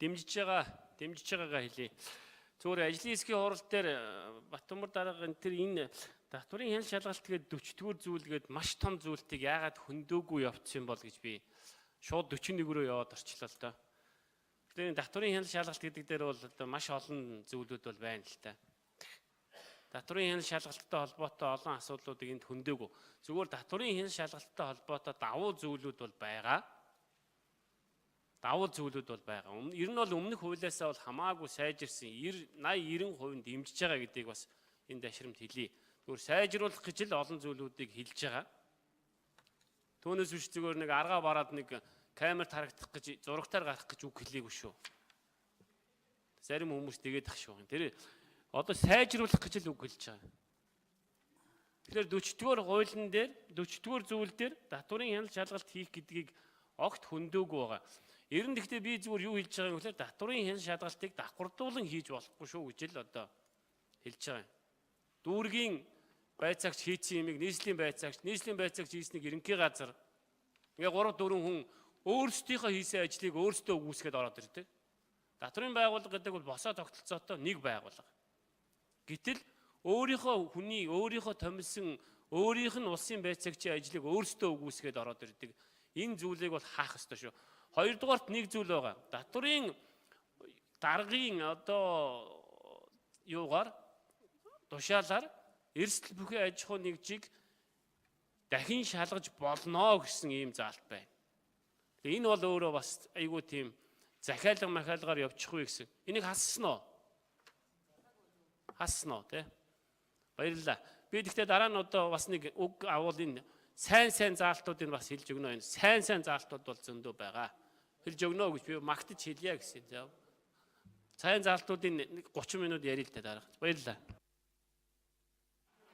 дэмжиж байгаагаа хэлье. Зүгээр ажлын хэсгийн хурал дээр Баттамбар дарга энэ татврын хяналт шалгалт гээд 40-р зүйлгээд маш том зүйлтийг яагаад хөндөөгүй явцсан бол гэж би шууд 41 рүү яваад орчлоо л доо. Тэгэхээр татврын хяналт шалгалт гэдэг дээр бол одоо маш олон зүйлүүд бол байна л та. Татврын хяналт шалгалттай холбоотой олон асуудлуудыг энд хөндөөгүй. Зүгээр татврын хяналт шалгалттай холбоотой давуу зүйлүүд бол байгаа. Ер нь бол өмнөх хуулиасаа бол хамаагүй сайжирсан 80-90% дэмжиж байгаа гэдгийг бас энэ дашрамд хэлье. Зүгээр сайжруулах гэж л олон зүйлүүдийг хэлж байгаа. Түүнээс биш зүгээр нэг аргаа бараад нэг камерт харагдах гэж зурагтаар гарах гэж үг хэлээгүй шүү. Зарим хүмүүс тэгээд ах шүү. Тэр одоо сайжруулах гэж л үг хэлж байгаа. Тэгэхээр 40-р хуулийн дээр 40-р зүйл дээр татврын хяналт шалгалт хийх гэдгийг огт хөндөөгүй байгаа. Ер нь гэхдээ би зүгээр юу хэлж байгаа юм гэхээр татврын хяналт шалгалтыг давхардуулан хийж болохгүй шүү гэж л одоо хэлж байгаа юм. Дүүргийн байцаагч хийсэн юмыг нийслэлийн байцаагч хийснийг ерөнхий газар ингээ 3-4 хүн өөрсдийнхөө хийсэн ажлыг өөрсдөө үүсгээд ороод ирдэг. Татврын байгууллага гэдэг бол босоо тогтолцоотой нэг байгууллага. Гэтэл өөрийнхөө томилсон өөрийнх нь улсын байцаагчийн ажлыг өөрсдөө үүсгээд ороод ирдэг. Энэ зүйлийг бол хаах ёстой шүү. Хоёрдугаарт нэг зүйл байгаа. Татврын даргын одоо юугаар тушаалаар эрсдэл бүхий аж ахуй нэгжийг дахин шалгаж болно гэсэн ийм заалт байна. Энэ бол өөрөө бас айгүй тийм захиалгаар явчихгүй гэсэн. Энийг хассан уу? Хассан уу тий? Баярлалаа. Би тэгтээ дараа нь одоо бас нэг үг авал энэ сайн заалтуудыг бас хэлж өгнө. Энэ сайн заалтууд бол зөндөө байгаа. Хэлж өгнө гэж би магтаж хэлье гэсэн. Сайн заалтуудын 30 минут ярил л та дараа. Баярлалаа.